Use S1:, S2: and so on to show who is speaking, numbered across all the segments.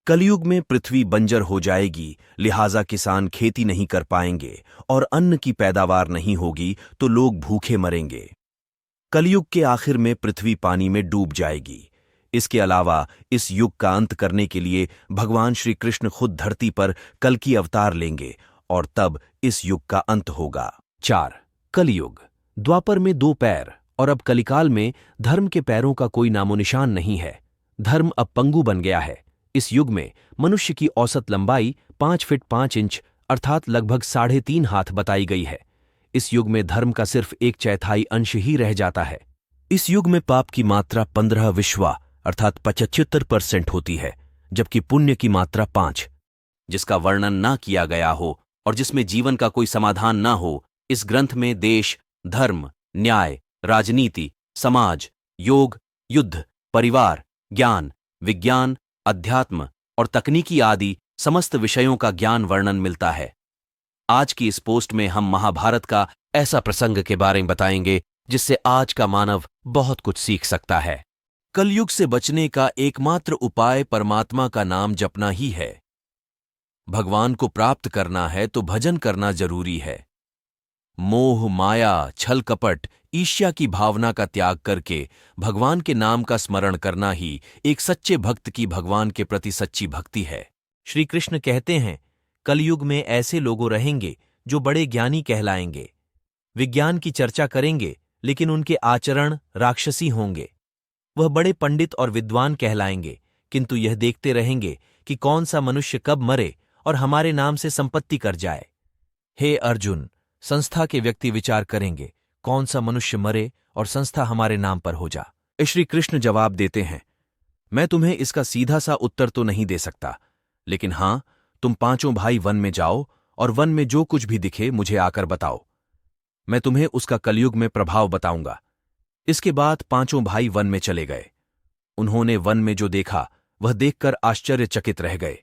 S1: कलयुग में पृथ्वी बंजर हो जाएगी, लिहाजा किसान खेती नहीं कर पाएंगे और अन्न की पैदावार नहीं होगी तो लोग भूखे मरेंगे। कलयुग के आखिर में पृथ्वी पानी में डूब जाएगी। इसके अलावा इस युग का अंत करने के लिए भगवान श्री कृष्ण खुद धरती पर कल की अवतार लेंगे और तब इस युग का अंत होगा। 4. कलयुग। द्वापर में 2 पैर और अब कलिकाल में धर्म के पैरों का कोई नामोनिशान नहीं है। धर्म अब पंगु बन गया है। इस युग में मनुष्य की औसत लंबाई 5 फीट 5 इंच अर्थात लगभग 3.5 हाथ बताई गई है। इस युग में धर्म का सिर्फ 1/4 अंश ही रह जाता है। इस युग में पाप की मात्रा 15 विश्वा अर्थात 75% होती है, जबकि पुण्य की मात्रा 5, जिसका वर्णन ना किया गया हो और जिसमें जीवन का कोई समाधान ना हो। इस ग्रंथ में देश, धर्म, न्याय, राजनीति, समाज, योग, युद्ध, परिवार, ज्ञान, विज्ञान, अध्यात्म और तकनीकी आदि समस्त विषयों का ज्ञान वर्णन मिलता है। आज की इस पोस्ट में हम महाभारत का ऐसा प्रसंग के बारे में बताएंगे जिससे आज का मानव बहुत कुछ सीख सकता है। कलयुग से बचने का एकमात्र उपाय परमात्मा का नाम जपना ही है। भगवान को प्राप्त करना है तो भजन करना जरूरी है। मोह, माया, छल कपट, ईर्ष्या की भावना का त्याग करके भगवान के नाम का स्मरण करना ही एक सच्चे भक्त की भगवान के प्रति सच्ची भक्ति है। श्री कृष्ण कहते हैं, कलयुग में ऐसे लोग रहेंगे जो बड़े ज्ञानी कहलाएंगे, विज्ञान की चर्चा करेंगे लेकिन उनके आचरण राक्षसी होंगे। वह बड़े पंडित और विद्वान कहलाएंगे, किंतु यह देखते रहेंगे कि कौन सा मनुष्य कब मरे और हमारे नाम से संपत्ति कर जाए। हे अर्जुन, संस्था के व्यक्ति विचार करेंगे कौन सा मनुष्य मरे और संस्था हमारे नाम पर हो जा। श्री कृष्ण जवाब देते हैं, मैं तुम्हें इसका सीधा सा उत्तर तो नहीं दे सकता, लेकिन हां, तुम 5 भाई वन में जाओ और वन में जो कुछ भी दिखे मुझे आकर बताओ। मैं तुम्हें उसका कलयुग में प्रभाव बताऊंगा। इसके बाद 5 भाई वन में चले गए। उन्होंने वन में जो देखा वह देखकर आश्चर्यचकित रह गए।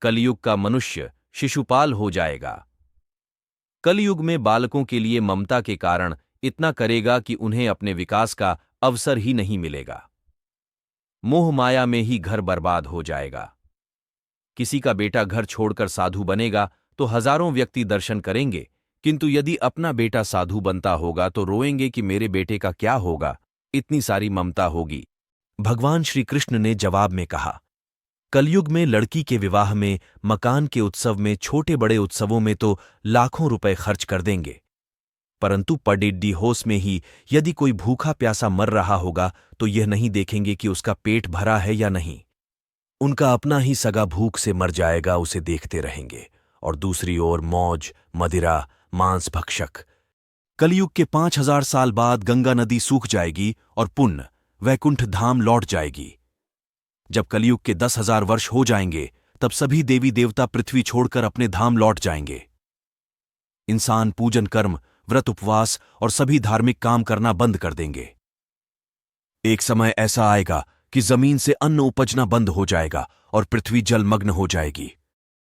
S1: कलयुग का मनुष्य शिशुपाल हो जाएगा। कलयुग में बालकों के लिए ममता के कारण इतना करेगा कि उन्हें अपने विकास का अवसर ही नहीं मिलेगा। मोह माया में ही घर बर्बाद हो जाएगा। किसी का बेटा घर छोड़कर साधु बनेगा तो हजारों व्यक्ति दर्शन करेंगे, किंतु यदि अपना बेटा साधु बनता होगा तो रोएंगे कि मेरे बेटे का क्या होगा, इतनी सारी ममता होगी। भगवान श्री कृष्ण ने जवाब में कहा, कलयुग में लड़की के विवाह में, मकान के उत्सव में, छोटे बड़े उत्सवों में तो लाखों रुपए खर्च कर देंगे, परंतु पडिड्डी होश में ही यदि कोई भूखा प्यासा मर रहा होगा तो यह नहीं देखेंगे कि उसका पेट भरा है या नहीं। उनका अपना ही सगा भूख से मर जाएगा, उसे देखते रहेंगे। और दूसरी ओर मौज, मदिरा, मांस भक्षक। कलयुग के 5000 साल बाद गंगा नदी सूख जाएगी और पुण्य वैकुंठ धाम लौट जाएगी। जब कलयुग के 10,000 वर्ष हो जाएंगे तब सभी देवी देवता पृथ्वी छोड़कर अपने धाम लौट जाएंगे। इंसान पूजन कर्म, व्रत उपवास और सभी धार्मिक काम करना बंद कर देंगे। एक समय ऐसा आएगा कि जमीन से अन्न उपजना बंद हो जाएगा और पृथ्वी जलमग्न हो जाएगी।